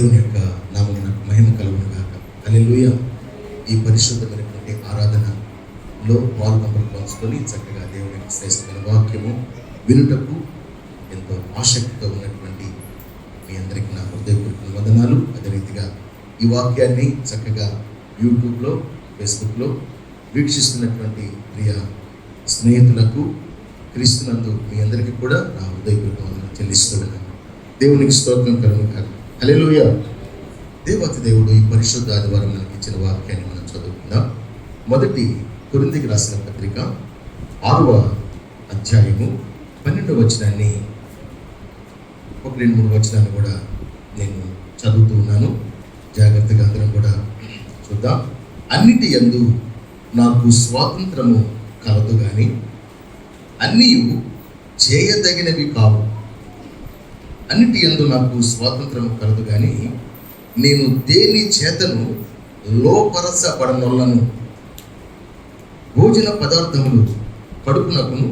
దేవుని యొక్క నామమునకు మహిమ కలుగును గాక. హల్లెలూయా. ఈ పరిశుద్ధమైనటువంటి ఆరాధనలో పాల్గొనలు పంచుకొని చక్కగా దేవుని యొక్క శ్రేష్టమైన వాక్యము వినుటకు ఎంతో ఆసక్తితో ఉన్నటువంటి మీ అందరికీ నా హృదయపూర్వక వందనాలు. అదే రీతిగా ఈ వాక్యాన్ని చక్కగా యూట్యూబ్లో, ఫేస్బుక్లో వీక్షిస్తున్నటువంటి ప్రియ స్నేహితులకు, క్రీస్తునందు మీ అందరికీ కూడా నా హృదయపూర్వక వందనాలు చెల్లిస్తూ ఉన్నాను. దేవునికి స్తోత్రం కలుగును గాక. హల్లెలూయా. దేవాతి దేవుడు ఈ పరిశుద్ధ ఆదివారం మనకి ఇచ్చిన వాక్యాన్ని మనం చదువుకుందాం. మొదటి కొరింథీకి రాసిన పత్రిక 6వ అధ్యాయము 12వ వచనాన్ని, 1-2-3 వచనాన్ని కూడా నేను చదువుతూ ఉన్నాను. జాగ్రత్తగా అందరం కూడా చూద్దాం. అన్నిటి యందు నాకు స్వాతంత్రము కలదు గాని అన్నీ చేయదగినవి కావు. అన్నిటి యందు నాకు స్వాతంత్రము కలదు కానీ నేను దేని చేతను లోపరచబడనొల్లను. భోజన పదార్థములు కడుపునకును,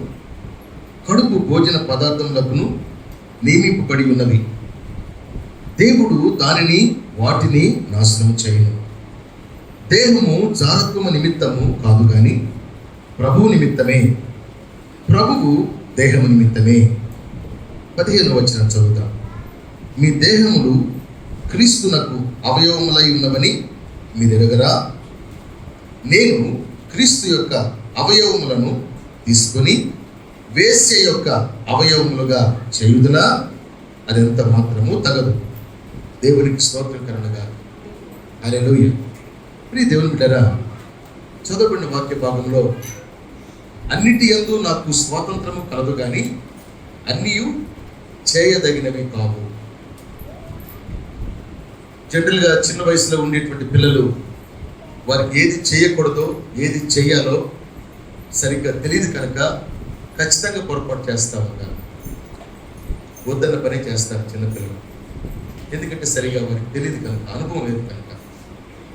కడుపు భోజన పదార్థములకును నియమింపబడి ఉన్నవి. దేవుడు వాటిని నాశనం చేయను. దేహము జారత్వము నిమిత్తము కాదు కానీ ప్రభువు నిమిత్తమే, ప్రభువు దేహము నిమిత్తమే. 15వ వచనం చదువుతాం. మీ దేహములు క్రీస్తునకు అవయవములై ఉన్నవని మీరు ఎరుగరా? నేను క్రీస్తు యొక్క అవయవములను తీసుకొని వేశ్య యొక్క అవయవములుగా చేయుదునా? అదెంత మాత్రము తగదు. దేవునికి స్తోత్రం కలుగునుగా. హల్లెలూయా. ప్రియ దేవుని బిడ్డలారా, చదవబడిన వాక్య భాగంలో అన్నిటి యందు నాకు స్వాతంత్రము కలదు కానీ అన్నీ చేయదగినవి కావు. జనరల్గా చిన్న వయసులో ఉండేటువంటి పిల్లలు వారికి ఏది చేయకూడదో, ఏది చేయాలో సరిగ్గా తెలియదు కనుక ఖచ్చితంగా పొరపాటు చేస్తూ ఉంటారు. వద్దన్న పని చేస్తారు చిన్నపిల్లలు. ఎందుకంటే సరిగా వారికి తెలియదు కనుక, అనుభవం లేదు కనుక.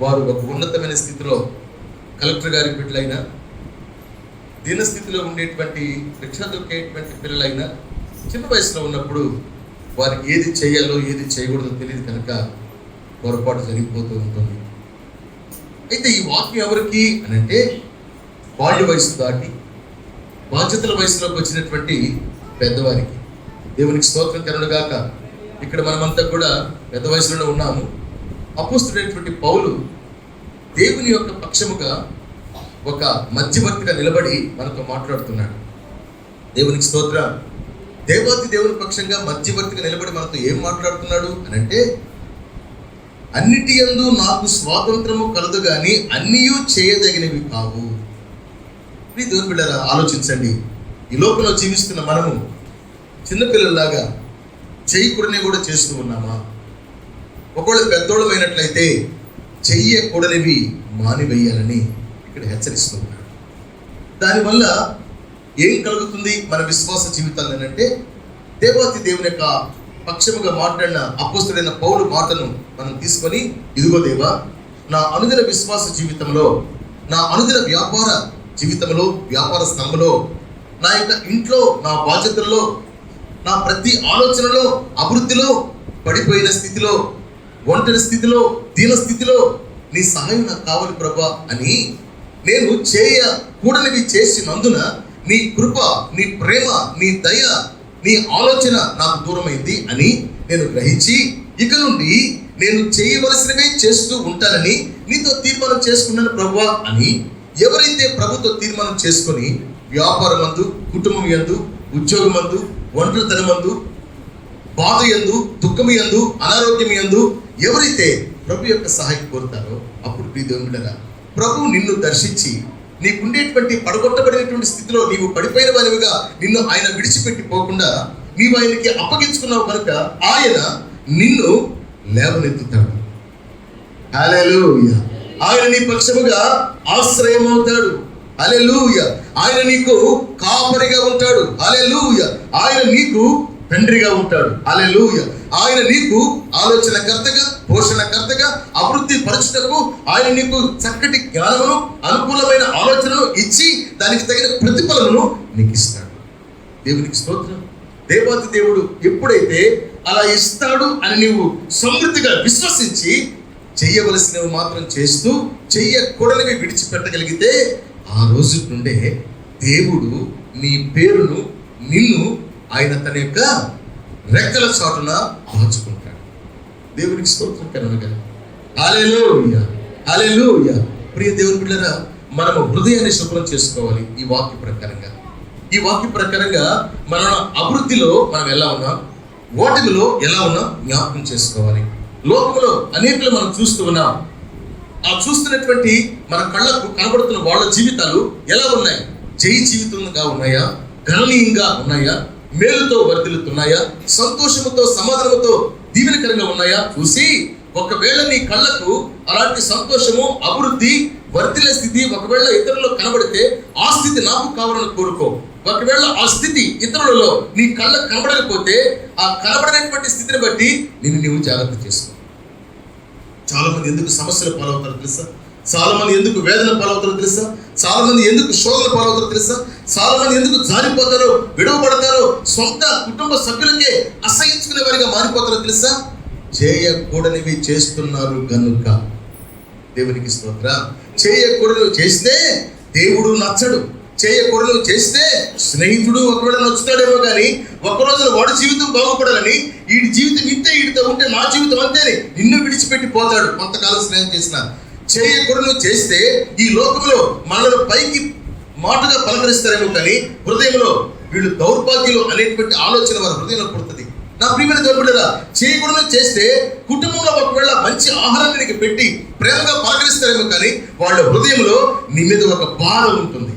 వారు ఒక ఉన్నతమైన స్థితిలో కలెక్టర్ గారి బిడ్డలైనా, దీనస్థితిలో ఉండేటువంటి రిక్షా దొక్కేటువంటి పిల్లలైనా చిన్న వయసులో ఉన్నప్పుడు వారికి ఏది చేయాలో ఏది చేయకూడదో తెలియదు కనుక పొరపాటు జరిగిపోతూ ఉంటుంది. అయితే ఈ వాక్యం ఎవరికి అని అంటే, బాల్య వయసు దాటి బాధ్యతల వయసులోకి వచ్చినటువంటి పెద్దవారికి. దేవునికి స్తోత్రం కలుగునుగాక. ఇక్కడ మనమంతా కూడా పెద్ద వయసులోనే ఉన్నాము. అపోస్తుడైనటువంటి పౌలు దేవుని యొక్క పక్షముగా ఒక మధ్యవర్తిగా నిలబడి మనతో మాట్లాడుతున్నాడు. దేవునికి స్తోత్రం. దేవాతి దేవుని పక్షంగా మధ్యవర్తిగా నిలబడి మనతో ఏం మాట్లాడుతున్నాడు అని అంటే, అన్నిటి యందు నాకు స్వాతంత్రము కలదు కానీ అన్నీ చేయదగినవి కావు. ప్రియ దేవుని బిడ్డలారా, ఆలోచించండి. ఈ లోకంలో జీవిస్తున్న మనము చిన్నపిల్లల్లాగా చేయకూడని కూడా చేస్తూ ఉన్నామా? ఒకవేళ పెద్దోళ్ళమైనట్లయితే చెయ్యకూడనివి మానివేయాలని ఇక్కడ హెచ్చరిస్తూ ఉన్నాడు. దానివల్ల ఏం కలుగుతుంది మన విశ్వాస జీవితాల్లో అంటే, దేవాతి దేవుని యొక్క పక్షముగా మాట్లాడిన అపోస్తుడైన పౌలు మాటను మనం తీసుకొని, ఇదిగో దేవా, నా అనుదిన విశ్వాస జీవితంలో, నా అనుదిన వ్యాపార జీవితంలో, వ్యాపార స్థలంలో, నా యొక్క ఇంట్లో, నా బాధ్యతల్లో, నా ప్రతి ఆలోచనలో, అభివృద్ధిలో, పడిపోయిన స్థితిలో, ఒంటరి స్థితిలో, దీన స్థితిలో నీ సహాయం నాకు కావాలి ప్రభా అని నేను చేయకూడనివి చేసినందున నీ కృప, నీ ప్రేమ, నీ దయ, నీ ఆలోచన నాకు దూరమైంది అని నేను గ్రహించి ఇక నుండి నేను చేయవలసినవే చేస్తూ ఉంటానని నీతో తీర్మానం చేసుకున్నాను ప్రభువా అని ఎవరైతే ప్రభుతో తీర్మానం చేసుకొని వ్యాపారమందు, కుటుంబం యందు, ఉద్యోగమందు, ఒంటరితనమందు, బాధ యందు, దుఃఖము యందు, అనారోగ్యం యందు ఎవరైతే ప్రభు యొక్క సహాయం కోరుతారో అప్పుడు ప్రియ దేవుని బిడ్డలారా, ప్రభు నిన్ను దర్శించి నీకుండేటువంటి పడగొట్టబడినటువంటి స్థితిలో నీవు పడిపోయిన వానివిగా నిన్ను ఆయన విడిచిపెట్టి పోకుండా నీవు ఆయనకి అప్పగించుకున్నావు కనుక ఆయన నిన్ను లేవనెత్తుతాడు. హల్లెలూయా. ఆయన నీ పక్షముగా ఆశ్రయం అవుతాడు. హల్లెలూయా. ఆయన నీకు కాపరిగా ఉంటాడు. హల్లెలూయా. ఆయన నీకు తండ్రిగా ఉంటాడు. హల్లెలూయా. ఆయన నీకు ఆలోచనకర్తగా, పోషణకర్తగా, అభివృద్ధి పరచుటకు ఆయన నీకు చక్కటి జ్ఞానమును, అనుకూలమైన ఆలోచనను ఇచ్చి దానికి తగిన ప్రతిఫలమును నీకు ఇస్తాడు. దేవునికి స్తోత్రం. దేవాతి దేవుడు ఎప్పుడైతే అలా ఇస్తాడు అని నీవు సమృద్ధిగా విశ్వసించి చెయ్యవలసినవి మాత్రం చేస్తూ చెయ్యకూడనివి విడిచిపెట్టగలిగితే ఆ రోజు నుండే దేవుడు నీ పేరును, నిన్ను ఆయన తన యొక్క రెక్కల చాటున దాచుకుంటాడు. దేవునికి స్తోత్రం కనుక హల్లెలూయా, హల్లెలూయా. ప్రియ దేవుని బిడ్డలారా, మనము హృదయాన్ని శుభ్రం చేసుకోవాలి. ఈ వాక్య ప్రకారంగా మన అభివృద్ధిలో మనం ఎలా ఉన్నాం, ఓటమిలో ఎలా ఉన్నాం జ్ఞాపకం చేసుకోవాలి. లోకంలో అనేకులు మనం చూస్తూ ఉన్నాం. ఆ చూస్తున్నటువంటి మన కళ్ళకు కనబడుతున్న వాళ్ళ జీవితాలు ఎలా ఉన్నాయి? జయ జీవితంగా ఉన్నాయా? గణనీయంగా ఉన్నాయా? మేలుతో వర్ధిల్లుతున్నాయా? సంతోషముతో, సమాధానంతో దీవెనకరంగా ఉన్నాయా? చూసి ఒకవేళ నీ కళ్ళకు అలాంటి సంతోషము, అభివృద్ధి, వర్ధిల్లే స్థితి ఒకవేళ ఇతరుల్లో కనబడితే ఆ స్థితి నాకు కావాలని కోరుకో. ఒకవేళ ఆ స్థితి ఇతరులలో నీ కళ్ళకు కనబడకపోతే ఆ కనబడనటువంటి స్థితిని బట్టి నీవు జాగ్రత్త చేసుకో. చాలా మంది ఎందుకు సమస్యలు పాలవుతారో తెలుసా? చాలా మంది ఎందుకు వేదన పాలవుతారో తెలుసా? చాలా మంది ఎందుకు శోధన పాలవుతారో తెలుసా? చాలా మంది ఎందుకు జారిపోతారో, విడవబడతారో, సొంత కుటుంబ సభ్యులకే అసహించుకునే వారిగా మారిపోతారో తెలుసా? చేయకూడనివి చేస్తున్నారు గనుక. దేవునికి స్తోత్రం. చేయకూడనివి చేస్తే దేవుడు నచ్చడు. చేయకూడనివి చేస్తే స్నేహితుడు ఒకవేళ నచ్చుతాడేమో కానీ ఒకరోజు వాడి జీవితం బాగుపడాలని, వీడి జీవితం ఇంతే, వీడితో ఉంటే నా జీవితం అంతేని నిన్ను విడిచిపెట్టి పోతాడు కొంతకాలం స్నేహం చేసిన. చేయకూడనివి చేస్తే ఈ లోకంలో మనల్ని పైకి మాటగా పలకరిస్తారేమో కానీ హృదయంలో వీళ్ళు దౌర్భాగ్యులు అనేటువంటి ఆలోచన వారి హృదయంలో పుడుతుంది. నా ప్రియమైన దేవుడా, చేయకూడదు చేస్తే కుటుంబంలో ఒకవేళ మంచి ఆహారాన్ని నీకు పెట్టి ప్రేమగా పలకరిస్తారేమో కానీ వాళ్ళ హృదయంలో నీ మీద ఒక భారం ఉంటుంది.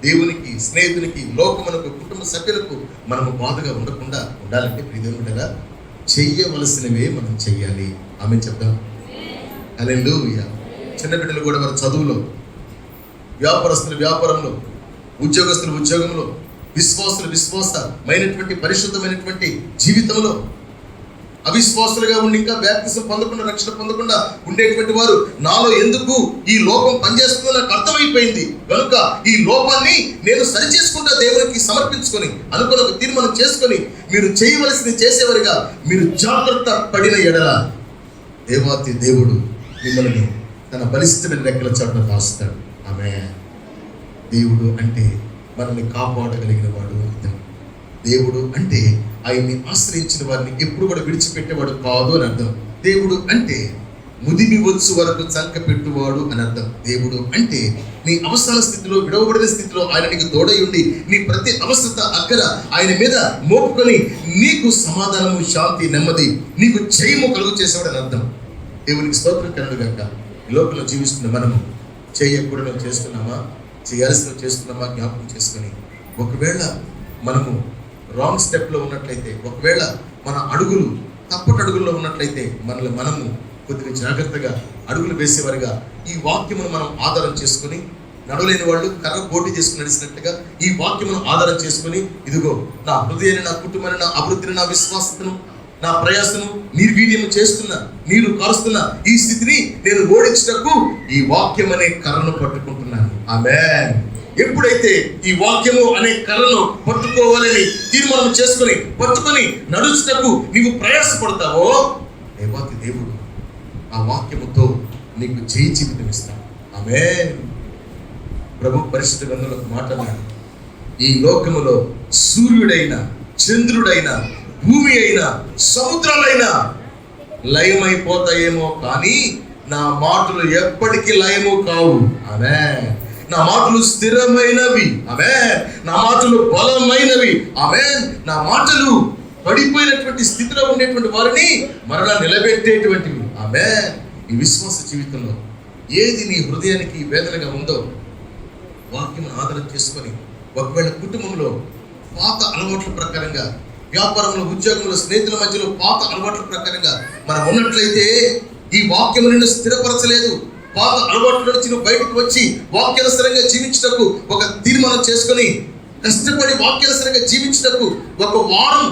దేవునికి, స్నేహితునికి, లోకమునకు, కుటుంబ సభ్యులకు మనము బాధగా ఉండకుండా ఉండాలంటే ప్రియదేవుడా చెయ్యవలసినవే మనం చెయ్యాలి. ఆమె చెప్దాం హల్లెలూయా. చిన్న బిడ్డలు కూడా వారి చదువులో, వ్యాపారస్తులు వ్యాపారంలో, ఉద్యోగస్తులు ఉద్యోగంలో, విశ్వాసులు విశ్వాసమైనటువంటి పరిశుద్ధమైనటువంటి జీవితంలో, అవిశ్వాసులుగా ఉండి ఇంకా బాప్తిసం పొందకుండా, రక్షణ పొందకుండా ఉండేటువంటి వారు నాలో ఎందుకు ఈ లోపం పనిచేస్తుందో నాకు అర్థమైపోయింది కనుక ఈ లోపాన్ని నేను సరిచేసుకుంటా దేవునికి సమర్పించుకొని అనుకున్న ఒక తీర్మానం చేసుకొని మీరు చేయవలసింది చేసేవారిగా మీరు జాగ్రత్త పడిన ఎడల దేవాతి దేవుడు మిమ్మల్ని తన బలిష్టమైన రెక్కల చాటున దాస్తాడు. ఆమేన్. దేవుడు అంటే మనల్ని కాపాడగలిగిన వాడు అర్థం. దేవుడు అంటే ఆయన్ని ఆశ్రయించిన వారిని ఎప్పుడు కూడా విడిచిపెట్టేవాడు కాదు అని అర్థం. దేవుడు అంటే ముదిమి వచ్చు వరకు చంక పెట్టువాడు అని అర్థం. దేవుడు అంటే నీ అవసరాల స్థితిలో, విడవబడిన స్థితిలో ఆయన నీకు తోడై ఉండి నీ ప్రతి అవసరత అక్కర ఆయన మీద మోపుకొని నీకు సమాధానము, శాంతి, నెమ్మది, నీకు జయము కలుగు చేసేవాడు అని అర్థం. దేవునికి స్తోత్రం కలుగుగాక. ఈ లోకంలో జీవిస్తున్న మనము చేయకూడదు చేస్తున్నామా, చేయాల్సిన చేస్తున్నామా జ్ఞాపకం చేసుకొని ఒకవేళ మనము రాంగ్ స్టెప్లో ఉన్నట్లయితే, ఒకవేళ మన అడుగులు తప్పటి అడుగుల్లో ఉన్నట్లయితే మనల్ని మనము కొద్దిగా జాగ్రత్తగా అడుగులు వేసేవారిగా ఈ వాక్యమును మనం ఆధారం చేసుకొని, నడవలేని వాళ్ళు కర్ర పోటీ చేసుకుని నడిచినట్టుగా ఈ వాక్యమును ఆధారం చేసుకొని, ఇదిగో నా హృదయాన్ని, నా కుటుంబాన్ని, నా అభివృద్ధిని, నా విశ్వాసతను, నా ప్రయాసను నిర్వీర్యం చేస్తున్నా, నీరు కారుస్తున్నా ఈ స్థితిని నేను ఓడించటకు ఈ వాక్యం అనే కర్రను పట్టుకుంటున్నాను. ఆమేన్. ఎప్పుడైతే ఈ వాక్యము అనే కర్రను పట్టుకోవాలని తీర్మానం చేసుకొని పట్టుకొని నడుచుటకు నీవు ప్రయాసపడతావో దేవాతి దేవుడు ఆ వాక్యముతో నీకు జయ జీవితం ఇస్తాడు. ఆమేన్. ప్రభు పరిశుద్ధ గ్రంథంలో మాట్లాడాడు, ఈ లోకములో సూర్యుడైన, చంద్రుడైన, భూమి అయినా, సముద్రాలైనా లయమైపోతాయేమో కానీ నా మాటలు ఎప్పటికీ లయము కావు. ఆమేన్. నా మాటలు స్థిరమైనవి. ఆమేన్. నా మాటలు బలమైనవి. ఆమేన్. నా మాటలు పడిపోయినటువంటి స్థితిలో ఉండేటువంటి వారిని మరలా నిలబెట్టేటువంటివి. ఆమేన్. ఈ విశ్వాస జీవితంలో ఏది నీ హృదయానికి వేదనగా ఉందో వాక్యమును ఆధారం చేసుకొని, ఒకవేళ కుటుంబంలో పాత అలవాట్ల ప్రకారంగా, వ్యాపారంలో, ఉద్యోగంలో, స్నేహితుల మధ్యలో పాత అలవాట్ల ప్రకారంగా మనం ఉన్నట్లయితే ఈ వాక్యం నిన్ను స్థిరపరచలేదు. పాత అలవాట్ల నుంచి నువ్వు బయటకు వచ్చి వాక్యానుసరంగా జీవించటకు ఒక తీర్మానం చేసుకొని కష్టపడి వాక్యానుసరంగా జీవించటకు ఒక వారం,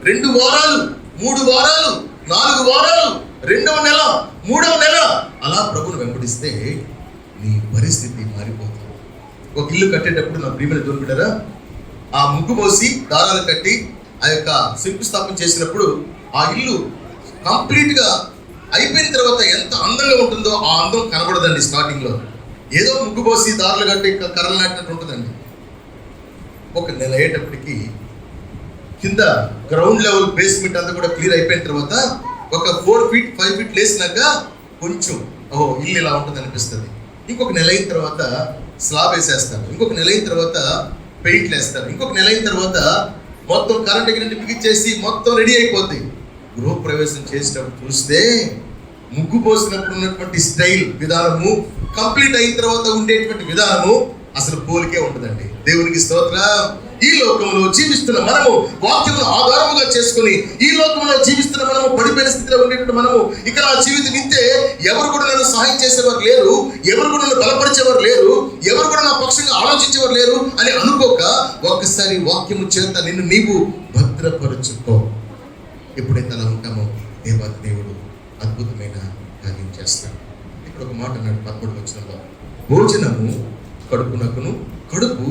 2 వారాలు, 3 వారాలు, 4 వారాలు, 2వ నెల, 3వ నెల అలా ప్రభువును వెంబడిస్తే నీ పరిస్థితి మారిపోతుంది. ఒక ఇల్లు కట్టేటప్పుడు నా ప్రియమైన దేవుని బిడ్డలారా, ఆ ముగ్గు మోసి దారాలు కట్టి ఆ యొక్క శంకుస్థాపన చేసినప్పుడు ఆ ఇల్లు కంప్లీట్గా అయిపోయిన తర్వాత ఎంత అందంగా ఉంటుందో ఆ అందం కనబడదండి. స్టార్టింగ్లో ఏదో ముగ్గు పోసి దారులు కట్టి కర్రలు నాటినట్టు ఉంటుందండి. ఒక నెల అయ్యేటప్పటికి కింద గ్రౌండ్ లెవెల్ బేస్మెంట్ అంతా కూడా క్లియర్ అయిపోయిన తర్వాత ఒక 4 feet 5 feet లేసినాక కొంచెం ఇల్లు ఇలా ఉంటుంది అనిపిస్తుంది. ఇంకొక నెల అయిన తర్వాత స్లాబ్ వేసేస్తారు. ఇంకొక నెల అయిన తర్వాత పెయింట్లు వేస్తారు. ఇంకొక నెల అయిన తర్వాత మొత్తం కరెంట్ గిరెంట్ బిగించేసి మొత్తం రెడీ అయిపోద్ది. గృహప్రవేశం చేసేటప్పుడు చూస్తే ముగ్గు పోసినప్పుడు ఉన్నటువంటి స్టైల్ విధానము, కంప్లీట్ అయిన తర్వాత ఉండేటువంటి విధానము అసలు పోలికే ఉంటుందండి. దేవునికి స్తోత్రం. ఈ లోకంలో జీవిస్తున్న మనము వాక్యమును ఆధారముగా చేసుకుని ఈ లోకంలో జీవిస్తున్న మనము పడిపోయిన స్థితిలో ఉండేటువంటి మనము ఇక నా జీవితం ఇంతే, ఎవరు కూడా నన్ను సహాయం చేసేవారు లేరు, ఎవరు కూడా నన్ను బలపరిచేవారు లేరు, ఎవరు కూడా నా పక్షంగా ఆలోచించేవారు లేరు అని అనుకోక ఒక్కసారి వాక్యము చేత నిన్ను నీవు భద్రపరుచుకో. ఎప్పుడైతే అలా ఉంటామో దేవుడు అద్భుతమైన కార్యం చేస్తాడు. ఇక్కడ ఒక మాట అన్నాడు 13వ వచనంలో, భోజనము కడుపునకును కడుపు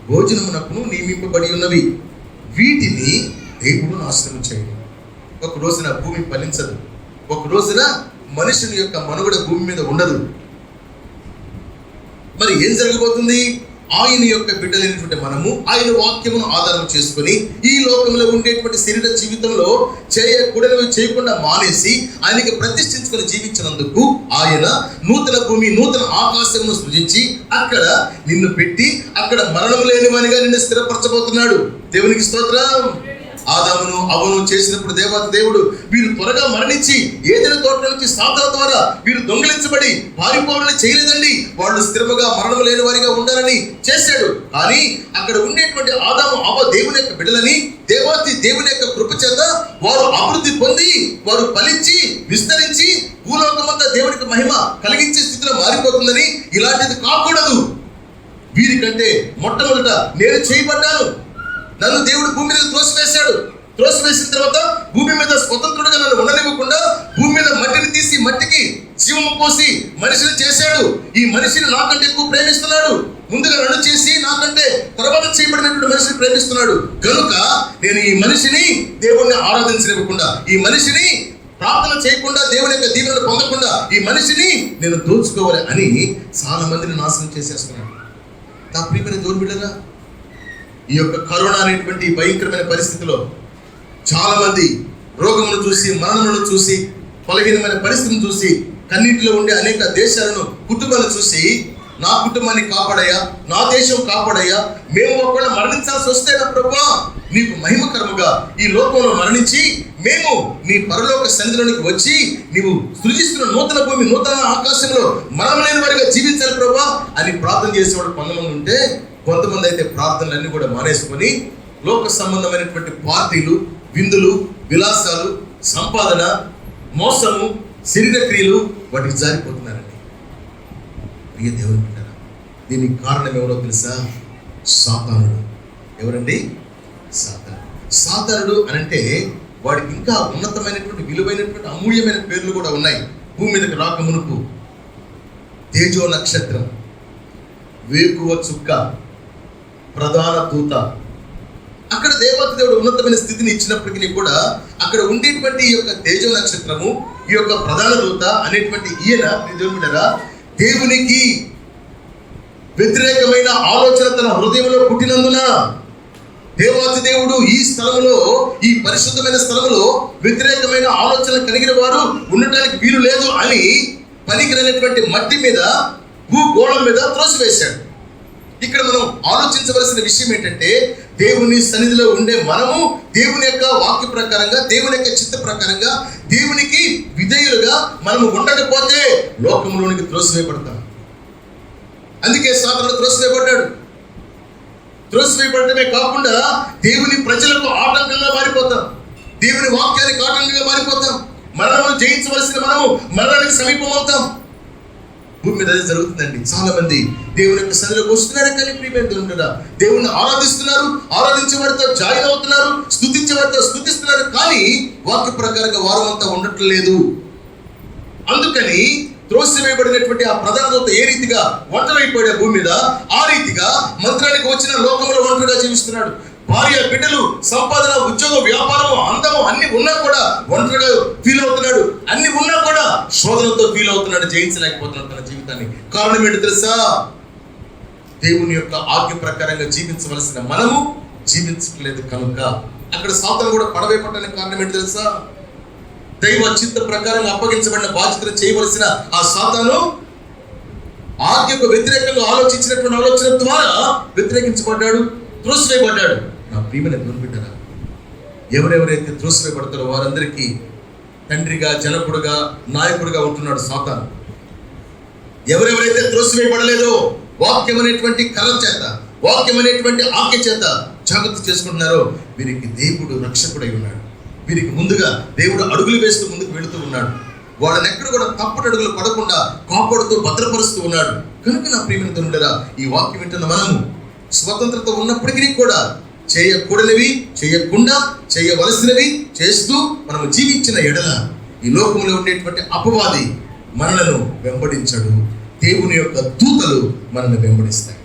భోజనమునకును నియమింపబడి ఉన్నవి, వీటిని దేవుడు నాశనం చేయడు. ఒక రోజున భూమి ఫలించదు, ఒక రోజున మనుషుని యొక్క మనుగడ భూమి మీద ఉండదు. మరి ఏం జరగబోతుంది? ఆయన యొక్క బిడ్డలైనటువంటి మనము ఆయన వాక్యమును ఆధారం చేసుకుని ఈ లోకంలో ఉండేటువంటి శరీర జీవితంలో చేయకూడనివి చేయకుండా మానేసి ఆయనకి ప్రతిష్ఠించుకొని జీవించినందుకు ఆయన నూతన భూమి నూతన ఆకాశమును సృజించి అక్కడ నిన్ను పెట్టి అక్కడ మరణం లేనివానిగా నిన్ను స్థిరపరచబోతున్నాడు. దేవునికి స్తోత్రం. ఆదామును అవ్వను చేసినప్పుడు దేవుడు వీరు త్వరగా మరణించి ఏదైనా తోట నుంచి సాతాను ద్వారా వీరు దొంగిలించబడి పారిపోవాలని చేయలేదండి. వాళ్ళు స్థిరముగా మరణం లేని వారిగా ఉండాలని చేశాడు. కానీ అక్కడ ఉండేటువంటి ఆదాము అవ్వ దేవుని యొక్క బిడ్డలని దేవుని యొక్క కృప చేత వారు అభివృద్ధి పొంది వారు ఫలించి విస్తరించి భూలోకమంతా దేవునికి మహిమ కలిగించే స్థితిలో మారిపోతుందని, ఇలాంటిది కాకూడదు. వీరికంటే మొట్టమొదట నేను చేయబడ్డాను, నన్ను దేవుడు భూమి మీద త్రోసివేశాడు. త్రోసివేసిన తర్వాత భూమి మీద స్వతంత్రుడిగా నన్ను ఉండనివ్వకుండా భూమి మీద మట్టిని తీసి మట్టికి జీవము పోసి మనిషిని చేశాడు. ఈ మనిషిని నాకంటే ఎక్కువ ప్రేమిస్తున్నాడు. ముందుగా నన్ను చేసి నాకంటే తర్వాత చేయబడినటువంటి మనిషిని ప్రేమిస్తున్నాడు. కనుక నేను ఈ మనిషిని దేవుణ్ణి ఆరాధించనివ్వకుండా, ఈ మనిషిని ప్రార్థన చేయకుండా, దేవుని యొక్క దీవెనలు పొందకుండా ఈ మనిషిని నేను దోచుకోవాలి అని చాలా మందిని నాశనం చేసేస్తున్నాడు. నా ప్రియమైన దేవుని బిడ్డలారా, ఈ యొక్క కరోనా అనేటువంటి భయంకరమైన పరిస్థితిలో చాలా మంది రోగమును చూసి మరణములను చూసి బలహీనమైన పరిస్థితిని చూసి కన్నీటిలో ఉండే అనేక దేశాలను కుటుంబాలను చూసి నా కుటుంబాన్ని కాపాడయ్యా, నా దేశం కాపాడయ్యా, మేము ఒకవేళ మరణించాల్సి వస్తే నా ప్రభువా నీకు మహిమకరముగా ఈ లోకంలో మరణించి మేము నీ పరలోక సన్నిధిలోనికి వచ్చి నీవు సృజిస్తున్న నూతన భూమి నూతన ఆకాశంలో మరణం లేని వారిగా జీవించాలి ప్రభువా అని ప్రార్థన చేసేవాడు కొంతమంది ఉంటే, కొంతమంది అయితే ప్రార్థనలన్నీ కూడా మానేసుకొని లోక సంబంధమైనటువంటి పార్టీలు, విందులు, విలాసాలు, సంపాదన, మోసము, శరీర క్రియలు వాటికి జారిపోతున్నారండి. ప్రియ దేవుని బిడ్డలారా, దీనికి కారణం ఎవరో తెలుసా? సాతానుడు. ఎవరండి? సాతానుడు అనంటే వాడికి ఇంకా ఉన్నతమైనటువంటి విలువైనటువంటి అమూల్యమైన పేర్లు కూడా ఉన్నాయి. భూమి మీదకి రాక మునుపు తేజో నక్షత్రం, వేకువ చుక్క, ప్రధాన దూత. అక్కడ దేవుడు ఉన్నతమైన స్థితిని ఇచ్చినప్పటికీ కూడా అక్కడ ఉండేటువంటి ఈ యొక్క తేజో నక్షత్రము, ఈ యొక్క ప్రధాన దూత అనేటువంటి ఈయన దేవునికి వ్యతిరేకమైన ఆలోచన తన హృదయంలో పుట్టినందున దేవుడు ఈ స్థలంలో, ఈ పరిశుద్ధమైన స్థలంలో వ్యతిరేకమైన ఆలోచన కలిగిన వారు ఉండటానికి వీలు లేదు అని పనికిరనేటువంటి మట్టి మీద, భూగోళం మీద త్రోసివేశాడు. ఇక్కడ మనం ఆలోచించవలసిన విషయం ఏంటంటే, దేవుని సన్నిధిలో ఉండే మనము దేవుని యొక్క వాక్య ప్రకారంగా, దేవుని యొక్క చిత్త ప్రకారంగా, దేవునికి విధేయులుగా మనము ఉండకపోతే లోకంలోనికి త్రోసివేయబడతాం. అందుకే సాతానుడు త్రోసివేయబడ్డాడు. త్రోసివేయబడటమే కాకుండా దేవుని ప్రజలకు ఆటంకంగా మారిపోతాం, దేవుని వాక్యానికి ఆటంకంగా మారిపోతాం. మరణమును జయించవలసిన మనము మరణానికి సమీపం అవుతాం. భూమి మీద అదే జరుగుతుందండి. చాలా మంది దేవుని యొక్క సన్నిధిలోకి వస్తున్నారు, కానీ ప్రియమైన దేవుని ఆరాధిస్తున్నారు, ఆరాధించే వారితో జాయిన్ అవుతున్నారు, స్తుతించే వారితో స్తుతిస్తున్నారు, కానీ వాక్య ప్రకారంగా వారం అంతా ఉండట్లేదు. అందుకని త్రోసివేయబడినటువంటి ఆ ప్రధాన దూత ఏ రీతిగా ఒంటరైపోయాడు భూమి మీద, ఆ రీతిగా మంత్రానికి వచ్చిన లోకంలో ఒంటరిగా జీవిస్తున్నాడు. భార్య, బిడ్డలు, సంపాదన, ఉద్యోగం, వ్యాపారం, అందము అన్ని ఉన్నా కూడా ఒంటరిగా ఫీల్ అవుతున్నాడు. అన్ని ఉన్నా కూడా శోధనతో ఫీల్ అవుతున్నాడు, జయించలేకపోతున్నాడు తన జీవితాన్ని. కారణం ఏంటి తెలుసా? దేవుని యొక్క ఆజ్ఞ ప్రకారంగా జీవించవలసిన మనము జీవించట్లేదు కనుక. అక్కడ సాతాను కూడా పడవేయబడడానికి కారణం ఏంటి తెలుసా? దైవ చిత్త ప్రకారంగా అప్పగించబడిన బాధ్యతను చేయవలసిన ఆ సాతాను ఆజ్ఞకు వ్యతిరేకంగా ఆలోచించినటువంటి ఆలోచన ద్వారా వ్యతిరేకించబడ్డాడు, త్రోసివేయబడ్డాడు. నా ప్రియమైన దేవుని బిడ్డలారా, ఎవరెవరైతే త్రోసివేయబడతారో వారందరికీ తండ్రిగా, జనకుడుగా, నాయకుడిగా ఉంటున్నాడు సాతాను. ఎవరెవరైతే త్రోసివేయబడలేదో వాక్యం అనేటువంటి కర్ర చేత, వాక్యం అనేటువంటి ఆజ్ఞ చేత జాగ్రత్త చేసుకుంటున్నారో వీరికి దేవుడు రక్షకుడై ఉన్నాడు. వీరికి ముందుగా దేవుడు అడుగులు వేస్తూ ముందుకు వెళుతూ ఉన్నాడు. వాళ్ళని ఎక్కడ కూడా తప్పుడు అడుగులు పడకుండా కాపాడుతూ భద్రపరుస్తూ ఉన్నాడు. కనుక నా ప్రియమైన దేవుడా, ఈ వాక్యం వింటున్న మనము స్వతంత్రత ఉన్నప్పటికీ కూడా చేయకూడనివి చేయకుండా చేయవలసినవి చేస్తూ మనము జీవించిన ఎడల ఈ లోకంలో ఉండేటువంటి అపవాది మనలను వెంబడించడు. దేవుని యొక్క దూతలు మనల్ని వెంబడిస్తాయి.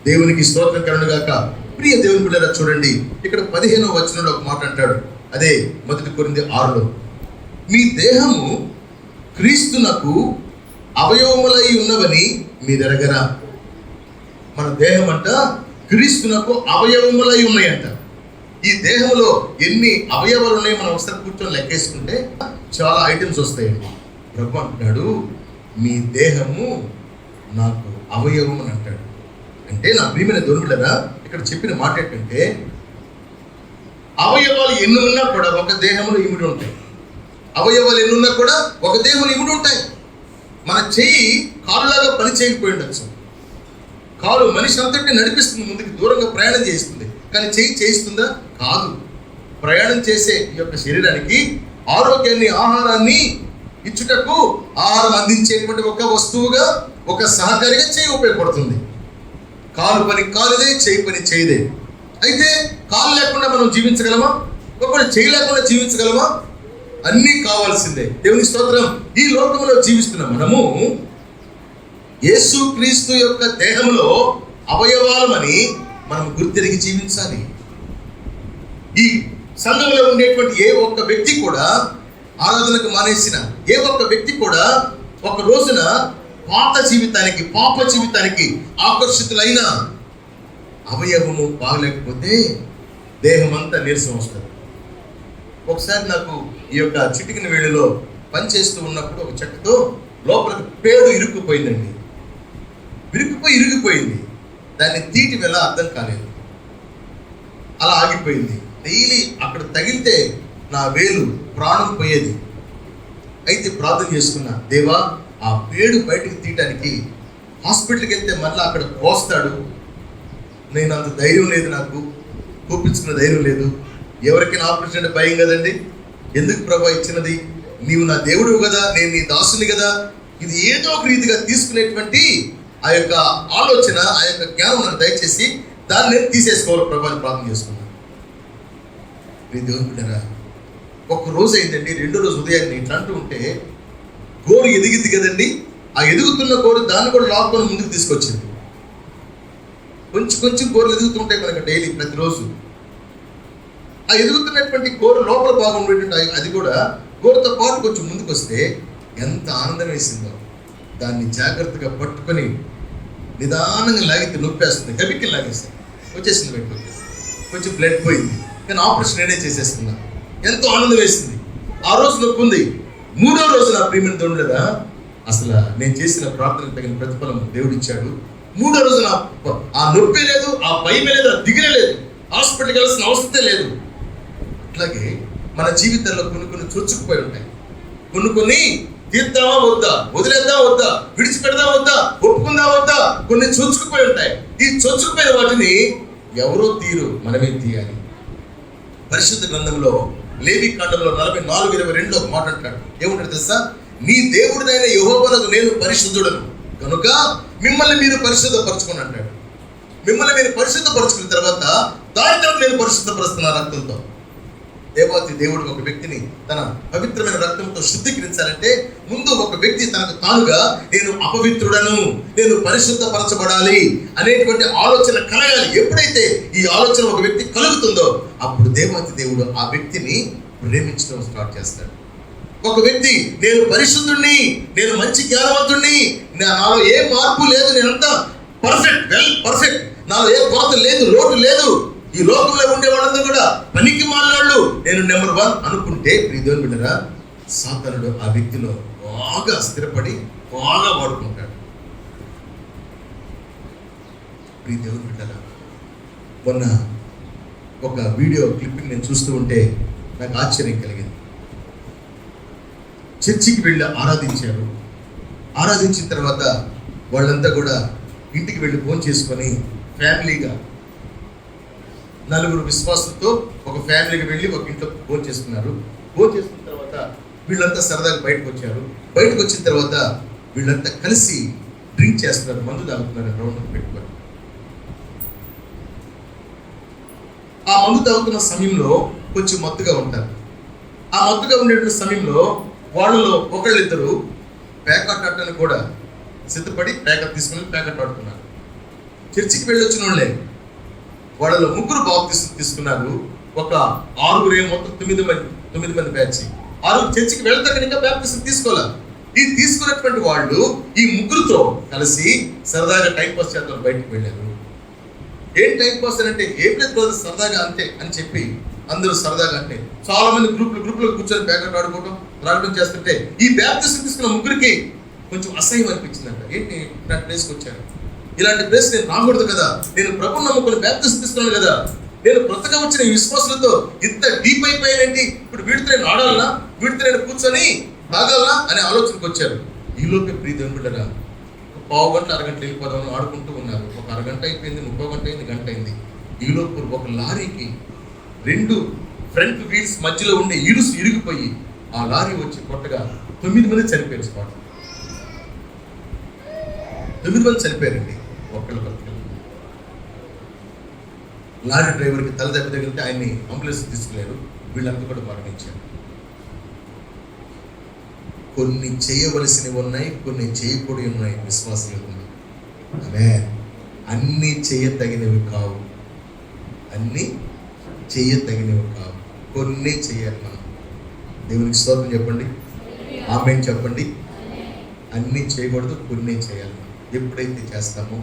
దేవునికి స్తోత్రం కలుగును గాక. ప్రియ దేవుని బిడ్డలారా, చూడండి ఇక్కడ 15వ వచనంలో ఒక మాట అంటాడు. అదే 1 కొరింథీ 6లో, మీ దేహము క్రీస్తునకు అవయవములై ఉన్నవని మీరెరగరా. మన దేహం అంట క్రీస్తునకు అవయవములై ఉన్నాయంట. ఈ దేహంలో ఎన్ని అవయవాలు ఉన్నాయి మనం ఒకసారి కూర్చొని లెక్కేసుకుంటే చాలా ఐటమ్స్ వస్తాయండి. ప్రభు అంటున్నాడు, మీ దేహము నాకు అవయవం అని అంటాడు. అంటే నా ప్రియమైన దేవుని బిడ్డలారా, ఇక్కడ చెప్పిన మాట ఏంటంటే అవయవాలు ఎన్ని ఉన్నా కూడా ఒక దేహంలో ఇమిడి ఉంటాయి. అవయవాలు ఎన్ని ఉన్నా కూడా ఒక దేహంలో ఇమిడి ఉంటాయి. మన చెయ్యి కాలులాగా పని చేయకపోయి ఉండొచ్చు. కాలు మనిషి అంతటి నడిపిస్తుంది, ముందుకు దూరంగా ప్రయాణం చేస్తుంది. కానీ చెయ్యి చేయిస్తుందా? కాదు. ప్రయాణం చేసే ఈ యొక్క శరీరానికి ఆరోగ్యాన్ని, ఆహారాన్ని ఇచ్చుటకు ఆహారం అందించేటువంటి ఒక వస్తువుగా, ఒక సహకారిగా చేయి ఉపయోగపడుతుంది. కాలు పని కాలుదే, చేయి పని చేయదే. అయితే కాలు లేకుండా మనం జీవించగలమా? ఒకవేళ చేయి లేకుండా జీవించగలమా? అన్నీ కావాల్సిందే. దేవుని స్తోత్రం. ఈ లోకంలో జీవిస్తున్న మనము యేసు క్రీస్తు యొక్క దేహంలో అవయవాలమని మనం గుర్తిరిగి జీవించాలి. ఈ సంఘంలో ఉండేటువంటి ఏ ఒక్క వ్యక్తి కూడా, ఆరాధనకు మానేసిన ఏ ఒక్క వ్యక్తి కూడా ఒక రోజున పాత జీవితానికి, పాప జీవితానికి ఆకర్షితులైన అవయవము బాగలేకపోతే దేహం అంతా నీరసం వస్తుంది. ఒకసారి నాకు ఈ యొక్క చిటికిన వేళలో పనిచేస్తూ ఉన్నప్పుడు ఒక చెట్టుతో లోపలికి పేడు ఇరుక్కుపోయిందండి. ఇరిగిపోయింది. దాన్ని తీటి వెళ్ళ అర్థం కాలేదు, అలా ఆగిపోయింది. డైలీ అక్కడ తగిలితే నా వేలు ప్రాణం పోయేది. అయితే ప్రార్థన చేసుకున్నా, దేవా ఆ పేడు బయటకు తీయటానికి హాస్పిటల్కి వెళ్తే మళ్ళీ అక్కడ కోస్తాడు. నేను అంత ధైర్యం లేదు, నాకు చూపించుకున్న ధైర్యం లేదు. ఎవరికైనా ఆపరేషన్ అంటే భయం కదండి. ఎందుకు ప్రభా ఇచ్చినది? నీవు నా దేవుడు కదా, నేను నీ దాసుని కదా. ఇది ఏదో ఒక రీతిగా తీసుకునేటువంటి ఆ యొక్క ఆలోచన, ఆ యొక్క జ్ఞానం నాకు దయచేసి దాన్ని నేను తీసేసుకోవాలి ప్రభా అని ప్రార్థన చేసుకున్నాను. నీ దేవుని బిడ్డరా, ఒక్క రోజు అయిందండి. 2వ రోజు ఉదయాన్ని ఇట్లా అంటూ ఉంటే గోరు ఎదిగింది కదండి. ఆ ఎదుగుతున్న గోరు దాన్ని కూడా లాక్కొని ముందుకు తీసుకొచ్చింది. కొంచెం గోర్లు ఎదుగుతుంటాయి మనకు డైలీ, ప్రతిరోజు. ఆ ఎదుగుతున్నటువంటి గోరు లోపల భాగం ఉండేటువంటి అది కూడా గోరుతో పాటు కొంచెం ముందుకు వస్తే ఎంత ఆనందం వేసిందో. దాన్ని జాగ్రత్తగా పట్టుకొని నిదానంగా లాగితే నొప్పేస్తుంది, కబిక్కి లాగేస్తుంది, వచ్చేసింది బయట. కొంచెం బ్లడ్ పోయింది, కానీ ఆపరేషన్ నేనే చేసేస్తున్నా. ఎంతో ఆనందం వేసింది. ఆ రోజు నొప్పి ఉంది. 3వ రోజు నా ప్రియమైన దేవుడా, అసలు నేను చేసిన ప్రార్థనకు తగిన ప్రతిఫలం దేవుడు ఇచ్చాడు. 3వ రోజు ఆ నొప్పి లేదు, ఆ భయమే లేదు, ఆ దిగులే లేదు, హాస్పిటల్కి వెళ్ళాల్సిన అవసరమే లేదు. అట్లాగే మన జీవితంలో కొన్ని చొచ్చుకుపోయి ఉంటాయి. కొన్ని తీద్దామా వద్దా, వదిలేద్దామా వద్దా, విడిచిపెడదామా వద్దా, ఒప్పుకుందామా వద్దా, కొన్ని చొచ్చుకుపోయి ఉంటాయి. ఈ చొచ్చుకుపోయిన వాటిని ఎవరో తీరు, మనమే తీయాలి. పరిశుద్ధ గ్రంథంలో లేవి కాండంలో 44:22 ఒక మాట అంటాడు. ఏమంటాడు తెలుసా? నీ దేవుడినైన యెహోవాకు నేను పరిశుద్ధుడను కనుక మిమ్మల్ని మీరు పరిశుద్ధపరచుకొని అంటాడు. మిమ్మల్ని మీరు పరిశుద్ధపరచుకున్న తర్వాత దాని తర్వాత నేను పరిశుద్ధపరుస్తున్నా రక్తంతో. దేవాతి దేవుడు ఒక వ్యక్తిని తన పవిత్రమైన రక్తంతో శుద్ధీకరించాలంటే ముందు ఒక వ్యక్తి తనకు తానుగా నేను అపవిత్రుడను, నేను పరిశుద్ధపరచబడాలి అనేటువంటి ఆలోచన కలగాలి. ఎప్పుడైతే ఈ ఆలోచన ఒక వ్యక్తి కలుగుతుందో అప్పుడు దేవాతి దేవుడు ఆ వ్యక్తిని ప్రేమించడం స్టార్ట్ చేస్తాడు. ఒక వ్యక్తి నేను పరిశుద్ధుణ్ణి, నేను మంచి జ్ఞానవంతుణ్ణి, నాలో ఏ మార్పు లేదు, నేనంతా పర్ఫెక్ట్, వెల్ పర్ఫెక్ట్, నాలో ఏ కొరత లేదు, లోటు లేదు, ఈ లోకంలో ఉండే వాళ్ళందరూ కూడా పనికి మాలినోళ్ళు, నేను నెంబర్ 1 అనుకుంటే ప్రియదేవుని బిడ్డరా, సాతానుడు ఆ వ్యక్తిలో బాగా స్థిరపడి బాగా వాడుకుంటాడు. ప్రియదేవుని బిడ్డరా, మొన్న ఒక వీడియో క్లిప్పింగ్ నేను చూస్తూ ఉంటే నాకు ఆశ్చర్యం కలిగింది. చర్చికి వెళ్ళి ఆరాధించారు. ఆరాధించిన తర్వాత వాళ్ళంతా కూడా ఇంటికి వెళ్ళి ఫోన్ చేసుకొని ఫ్యామిలీగా 4 విశ్వాసులతో ఒక ఫ్యామిలీకి వెళ్ళి ఒక ఇంట్లో ఫోన్ చేసుకున్నారు. ఫోన్ చేసుకున్న తర్వాత వీళ్ళంతా సరదాగా బయటకు వచ్చారు. బయటకు వచ్చిన తర్వాత వీళ్ళంతా కలిసి డ్రింక్ చేస్తున్నారు, మందు తాగుతున్నారు రౌండ్ పెట్టుకొని. ఆ మందు తాగుతున్న సమయంలో కొంచెం మత్తుగా ఉంటారు. ఆ మత్తుగా ఉండేటువంటి సమయంలో వాళ్ళలో ఒకళ్ళిద్దరు ప్యాకెట్ ఆడటానికి కూడా సిద్ధపడి ప్యాకెట్ తీసుకుని ప్యాకెట్ ఆడుతున్నారు. చర్చికి వెళ్ళొచ్చిన వాళ్ళే. వాళ్ళలో 3 బాప్తిసం తీసుకున్నారు. ఒక 6 మొత్తం 9 మంది బ్యాచ్. 6 చర్చికి వెళ్తాక ఇంకా బాప్తిసం తీసుకోవాలి. ఈ తీసుకున్నటువంటి వాళ్ళు ఈ 3తో కలిసి సరదాగా టైం పాస్ చేద్దాం బయటకు వెళ్ళారు. ఏం టైం పాస్ అంటే ఏం లేదు సరదాగా అంతే అని చెప్పి అందరూ సరదాగా అంటే చాలా మంది గ్రూప్లో కూర్చొని ప్యాకెట్ ఆడుకోవడం రావడం చేస్తుంటే ఈ బాప్తిసం తీసుకున్న 3కి కొంచెం అసహ్యం అనిపించిందంట. ఏంటి ఇలాంటి ప్లేస్కి వచ్చాను, ఇలాంటి ప్లేస్ నేను రాకూడదు కదా, నేను ప్రభువుని నమ్ముకొని బాప్తిసం తీసుకున్నాను కదా, నేను కొత్తగా వచ్చిన ఈ విశ్వాసులతో ఇంత డీప్ అయిపోయానండి, ఇప్పుడు వీడితో నేను ఆడాలనా, వీడితో నేను కూర్చొని తాగాలనా అనే ఆలోచనకు వచ్చారు. ఈలోపే ప్రియదేవుని బిడ్డరా, 1/2 గంట అరగంట వెళ్ళిపోదామని ఆడుకుంటూ ఉన్నారు. ఒక అరగంట అయిపోయింది, 30 గంట అయింది, గంట అయింది. ఈలోపు ఒక లారీకి 2 ఫ్రంట్ వీల్స్ మధ్యలో ఉండే ఇరుసు ఇరిగిపోయి ఆ లారీ వచ్చి కొట్టగా 9 మంది చనిపోయారు. స్పాట్ 9 మంది చనిపోయారండి. ఒక్కళ్ళ బతుకలు. లారీ డ్రైవర్కి తల దెబ్బ తగిలితే ఆయన్ని అంబులెన్స్ తీసుకెళ్లారు. వీళ్ళంతా కూడా మరణించారు. కొన్ని చేయవలసినవి ఉన్నాయి, కొన్ని చేయకూడని ఉన్నాయి. విశ్వాసాలు ఆమె అన్నీ చేయతగినవి కావు, అన్నీ చేయతగినవి కావు, కొన్ని చేయాలి. మనం దేవునికి స్తోత్రం చెప్పండి, ఆమేన్ చెప్పండి. అన్నీ చేయకూడదు, కొన్ని చేయాలి. ఎప్పుడైతే చేస్తామో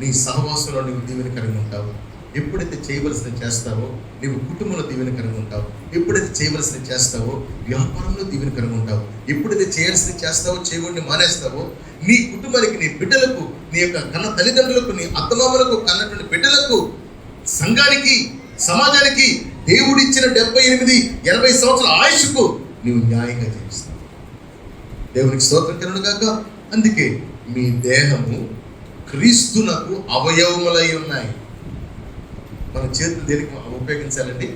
నీ సహవాసంలో నీవు దీవెనకరంగా ఉంటావు. ఎప్పుడైతే చేయవలసినవి చేస్తావో నీవు కుటుంబంలో దీవెనకరంగా ఉంటావు. ఎప్పుడైతే చేయవలసినవి చేస్తావో వ్యాపారంలో దీవెనకరంగా ఉంటావు. ఎప్పుడైతే చేయాల్సినవి చేస్తావో చేయకుండా మానేస్తావో నీ కుటుంబానికి, నీ బిడ్డలకు, నీ యొక్క కన్న తల్లిదండ్రులకు, నీ అత్తమామలకు, కన్నటువంటి బిడ్డలకు, సంఘానికి, సమాజానికి దేవుడిచ్చిన 78-80 సంవత్సరాల ఆయుష్కు నీవు న్యాయంగా జీవిస్తావు. దేవునికి స్తోత్రం కలుగును గాక. అందుకే మీ దేహము క్రీస్తునకు అవయవములై ఉన్నాయి. మన చేతులు దేనికి ఉపయోగించాలండి?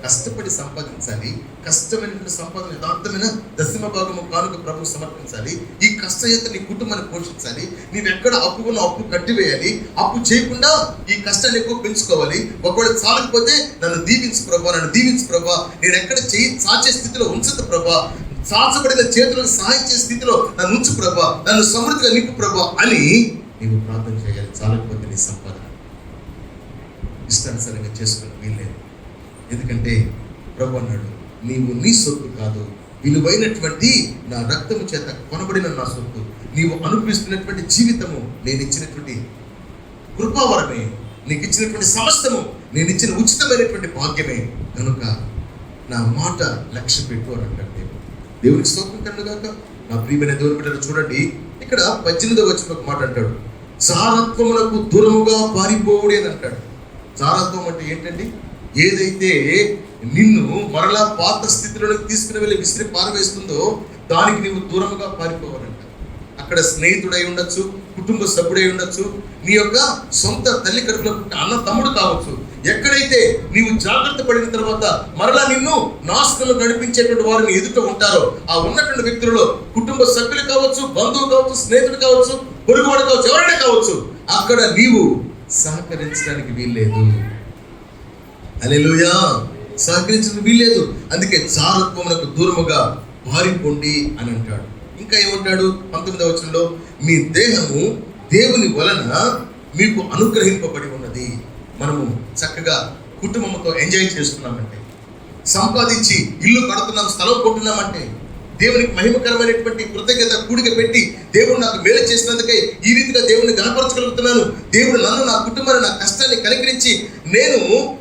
కష్టపడి సంపాదించాలి. కష్టమైనటువంటి సంపాదన యథార్థమైన 10వ భాగము కానుక ప్రభువు సమర్పించాలి. ఈ కష్టంతో నీ కుటుంబాన్ని పోషించాలి. నీవెక్కడ అప్పు ఉన్న అప్పు కట్టివేయాలి. అప్పు చేయకుండా ఈ కష్టాన్ని ఎక్కువ పెంచుకోవాలి. ఒకవేళ చాలకపోతే నన్ను దీవించు ప్రభా, నన్ను దీవించు ప్రభా, నేను ఎక్కడ చేయి సాచే స్థితిలో ఉంచదు ప్రభా, సాచబడిన చేతులకు సహాయం చేసే స్థితిలో నన్ను ఉంచు ప్రభా, నన్ను సమృద్ధిగా నింపు ప్రభా అని నీవు ప్రార్థన చేయాలి. చాలకపోతే నీ సంపాదన ఇష్టానుసారంగా చేసుకుని వీల్లేదు. ఎందుకంటే ప్రభు అన్నాడు, నీవు నీ సొత్తు కాదు, విలువైనటువంటి నా రక్తము చేత కొనబడిన నా సొత్తు, నీవు అనుభవిస్తున్నటువంటి జీవితము నేను ఇచ్చినటువంటి కృపావరమే, నీకు ఇచ్చినటువంటి సమస్తము నేను ఇచ్చిన ఉచితమైనటువంటి భాగ్యమే, కనుక నా మాట లక్ష్య పెట్టు అని అంటాడు దేవుడు. దేవునికి స్తోత్రం కలుగుగాక. నా ప్రియమైన దేవుని బిడ్డలు చూడండి, ఇక్కడ 18వ వచనంలో ఒక మాట అంటాడు, జారత్వమునకు దూరముగా పారిపోవుడి అని అంటాడు. జారత్వం అంటే ఏంటండి? ఏదైతే నిన్ను మరలా పాత స్థితిలోకి తీసుకుని వెళ్ళి విసిరి పారవేస్తుందో దానికి నీవు దూరంగా పారిపోవాలంట. అక్కడ స్నేహితుడై ఉండొచ్చు, కుటుంబ సభ్యుడై ఉండొచ్చు, నీ యొక్క సొంత తల్లి కడుపులో పుట్టిన అన్న తమ్ముడు కావచ్చు. ఎక్కడైతే నీవు జాగ్రత్త పడిన తర్వాత మరలా నిన్ను నాశనంలో నడిపించేటువంటి వారిని ఎదుట ఉంటారో ఆ ఉన్నటువంటి వ్యక్తులలో కుటుంబ సభ్యులు కావచ్చు, బంధువు కావచ్చు, స్నేహితుడు కావచ్చు, పొరుగువాడు కావచ్చు, ఎవరైనా కావచ్చు, అక్కడ నీవు సహకరించడానికి వీల్లేదు. హల్లెలూయా. సహకరించడం వీల్లేదు. అందుకే జారత్వమునకు దూరముగా పారిపోండి అని అంటాడు. ఇంకా ఏమంటాడు 19వ వచనంలో, మీ దేహము దేవుని వలన మీకు అనుగ్రహింపబడి ఉన్నది. మనము చక్కగా కుటుంబంతో ఎంజాయ్ చేస్తున్నామంటే, సంపాదించి ఇల్లు కడుతున్నాం, స్థలం కొంటున్నామంటే, దేవునికి మహిమకరమైనటువంటి కృతజ్ఞత కూడిక పెట్టి దేవుడు నాకు మేలు చేసినందుకై ఈ రీతిగా దేవుడిని గణపరచగలుగుతున్నాను, దేవుడు నన్ను, నా కుటుంబాన్ని, నా కష్టాన్ని కనికరించి నేను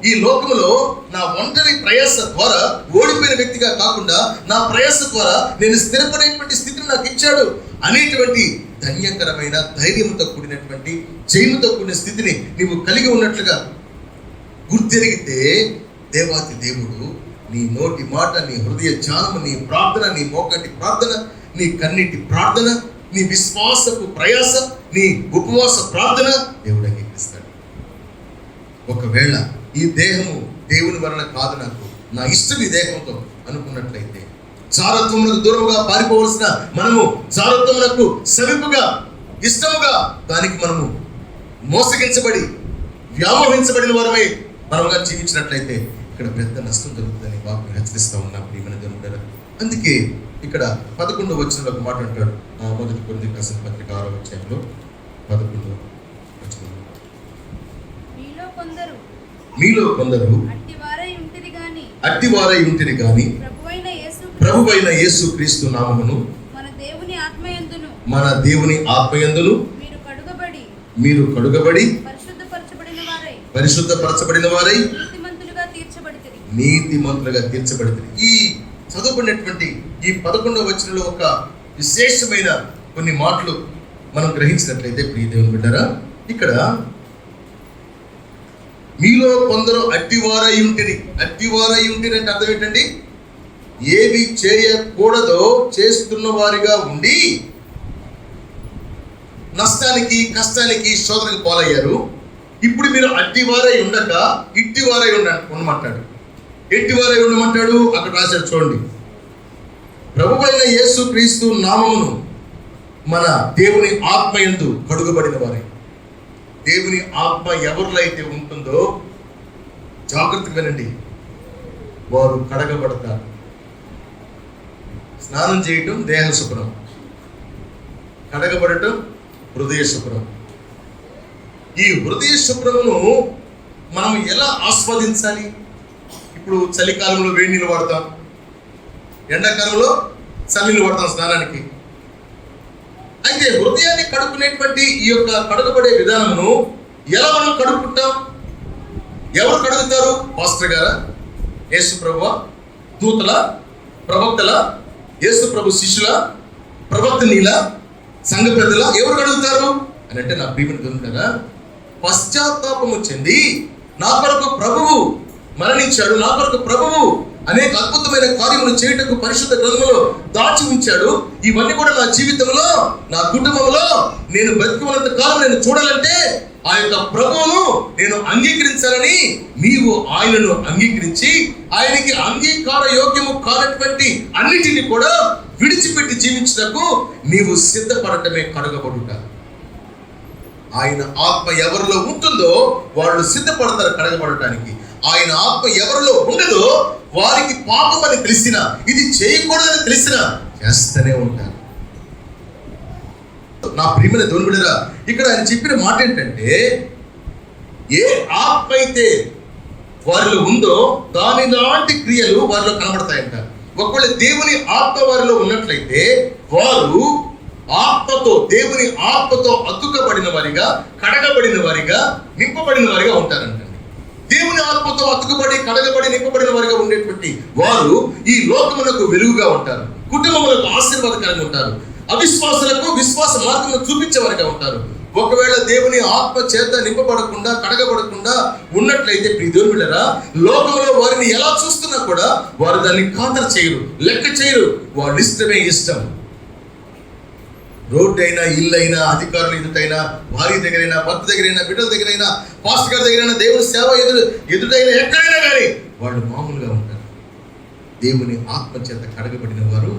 ఈ లోకంలో నా ఒంటరి ప్రయాస ద్వారా ఓడిపోయిన వ్యక్తిగా కాకుండా నా ప్రయాస ద్వారా నేను స్థిరపడేటువంటి స్థితిని నాకు ఇచ్చాడు అనేటువంటి ధన్యకరమైన ధైర్యంతో కూడినటువంటి జయముతో కూడిన స్థితిని నీవు కలిగి ఉన్నట్లుగా గుర్తెరిగితే దేవాతి దేవుడు నీ నోటి మాట, నీ హృదయ ధ్యానము, నీ ప్రార్థన, నీ మోకంటి ప్రార్థన, నీ కన్నీటి ప్రార్థన, నీ విశ్వాసపు ప్రయాస, నీ ఉపవాస ప్రార్థన దేవుడు అంగీకరిస్తాడు. ఒకవేళ ఈ దేహము దేవుని వలన కాదు, నాకు నా ఇష్టం ఈ దేహంతో అనుకున్నట్లయితే, జారత్వమునకు దూరముగా పారిపోవలసిన మనము జారత్వమునకు సమీపంగా ఇష్టముగా దానికి మనము మోసగించబడి వ్యామోహించబడిన వారమై మనముగా జీవించినట్లయితే ఇక్కడ పెద్ద నష్టం జరుగుతుందని వాక్యం హెచ్చరిస్తూ ఉన్నాం ప్రియమైన దేవుని. అందుకే ఇక్కడ 11వ వచనంలో ఒక మాట అంటాడు. మొదటి కొరింథీయులకు రాసిన పత్రిక 6వ అధ్యాయంలో 11వ వచనంలో, మీలో కొందరు అట్టివారై ఉంటిరి గాని ప్రభువైన యేసు క్రీస్తు నామమును మన దేవుని ఆత్మయందును మీరు కడుగబడి పరిశుద్ధపరచబడిన వారై నీతిమంతులుగా తీర్చబడితే. ఈ చదువుకున్నటువంటి ఈ 11వ వచనంలో ఒక విశేషమైన కొన్ని మాటలు మనం గ్రహించినట్లయితే ప్రియ దేవుని బిడ్డలారా, ఇక్కడ మీలో కొందరు అట్టివారై ఉంటిరి. అట్టివారై ఉంటిరి అంటే అర్థం ఏంటండి? ఏవి చేయకూడదో చేస్తున్న వారిగా ఉండి నష్టానికి, కష్టానికి, శోధనకి పాలయ్యారు. ఇప్పుడు మీరు అట్టివారై ఉండక ఇట్టివారై ఉండమంటాడు. ఎట్టివారై ఉండమంటాడు అక్కడ రాశాడు చూడండి. ప్రభువైన యేసు క్రీస్తు నామమును మన దేవుని ఆత్మయందు కడుగబడిన వారే. దేవుని ఆత్మ ఎవరిలో అయితే ఉంటుందో జాగ్రత్తగా వినండి, వారు కడగబడతారు. స్నానం చేయటం దేహ శుభ్రం, కడగబడటం హృదయ శుభ్రం. ఈ హృదయ శుభ్రమును మనం ఎలా ఆస్వాదించాలి? ఇప్పుడు చలికాలంలో వేడి నీళ్ళు వాడతాం, ఎండాకాలంలో చల్లీళ్ళు వాడతాం స్నానానికి. అయితే హృదయాన్ని కడుక్కునేటువంటి ఈ యొక్క కడుగబడే విధానమును ఎలా మనం కడుక్కుంటాం? ఎవరు కడుగుతారు? పాస్టర్ గారా, యేసు ప్రభువ, దూతల, ప్రవక్తల, యేసు ప్రభు శిష్యుల, ప్రవక్తనీల, సంఘ పెద్దల, ఎవరు కడుగుతారు అని అంటే నా ప్రియమైన దొంగరా, పశ్చాత్తాపము చెంది నా కొరకు ప్రభువు మరణించాడు, నా కొరకు ప్రభువు అనేక అద్భుతమైన కార్యములు చేయటకు పరిశుద్ధ గ్రంథంలో దాచి ఉంచాడు. ఇవన్నీ కూడా నా జీవితంలో, నా కుటుంబంలో నేను బ్రతికున్నంత కాలం నేను చూడాలంటే ఆ యొక్క ప్రభువును నేను అంగీకరించాలని నీవు ఆయనను అంగీకరించి ఆయనకి అంగీకార యోగ్యము కానటువంటి అన్నిటిని కూడా విడిచిపెట్టి జీవించటకు నీవు సిద్ధపడటమే కడగబడుట. ఆయన ఆత్మ ఎవరిలో ఉంటుందో వాళ్ళు సిద్ధపడతారు కడగబడటానికి. ఆయన ఆత్మ ఎవరిలో ఉండదో వారికి పాపం అని తెలిసిన, ఇది చేయకూడదని తెలిసిన చేస్తూనే ఉంటారు. నా ప్రియమైన దేవుని బిడ్డలారా, ఇక్కడ ఆయన చెప్పిన మాట ఏంటంటే, ఏ ఆత్మ అయితే వారిలో ఉందో దాని లాంటి క్రియలు వారిలో కనబడతాయంట. ఒకవేళ దేవుని ఆత్మ వారిలో ఉన్నట్లయితే వారు ఆత్మతో, దేవుని ఆత్మతో అతుకబడిన వారిగా, కడగబడిన వారిగా, నింపబడిన వారిగా ఉంటారంట. దేవుని ఆత్మతో అతుకుబడి, కడగబడి, నింపబడిన వారిగా ఉండేటువంటి వారు ఈ లోకమునకు వెలుగుగా ఉంటారు, కుటుంబములకు ఆశీర్వాదకరంగా ఉంటారు, అవిశ్వాసులకు విశ్వాస మార్గంలో చూపించేవారిగా ఉంటారు. ఒకవేళ దేవుని ఆత్మ చేత నింపబడకుండా, కడగబడకుండా ఉన్నట్లయితే ప్రియ దేవుని బిడ్డలారా, లోకంలో వారిని ఎలా చూస్తున్నా కూడా వారు దాన్ని ఖాతరు చేయరు, లెక్క చేయరు. వాళ్ళ ఇష్టమే ఇష్టం. రోడ్డు అయినా, ఇల్లు అయినా, అధికారులు ఎదుటైనా, భార్య దగ్గరైనా, భర్త దగ్గరైనా, బిడ్డల దగ్గరైనా, పాస్టర్ గారి దగ్గరైనా, దేవుని సేవ ఎదుటైనా, ఎక్కడైనా కానీ వాళ్ళు మామూలుగా ఉంటారు. దేవుని ఆత్మ చేత కడగబడిన వారు,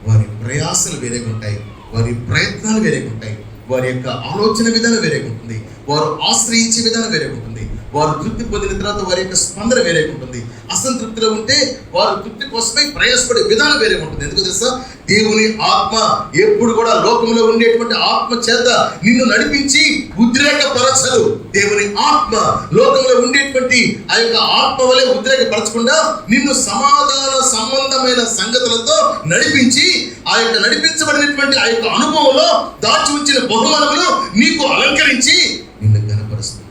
వారి ప్రయాసలు వేరేగా ఉంటాయి, వారి ప్రయత్నాలు వేరేగా ఉంటాయి, వారి యొక్క ఆలోచన విధానం వేరేగా ఉంటుంది, వారు ఆశ్రయించే విధానం వేరేగా ఉంటుంది, వారు తృప్తి పొందిన తర్వాత వారి యొక్క స్పందన వేరే ఉంటుంది. అసంతృప్తిలో ఉంటే వారు తృప్తి కోసమై ప్రయాసపడే విధానం వేరే ఉంటుంది. ఎందుకు తెలుసా? దేవుని ఆత్మ ఎప్పుడు కూడా లోకంలో ఉండేటువంటి ఆత్మ చేత నిన్ను నడిపించి ఉద్రేకపరచదు. దేవుని ఆత్మ లోకంలో ఉండేటువంటి ఆ యొక్క ఆత్మ వలె ఉద్రేకపరచకుండా నిన్ను సమాధాన సంబంధమైన సంగతులతో నడిపించి ఆ యొక్క నడిపించబడినటువంటి ఆ యొక్క అనుభవంలో దాచి ఉంచిన బహుమానములు నీకు అలంకరించి నిన్ను ఘనపరుస్తుంది.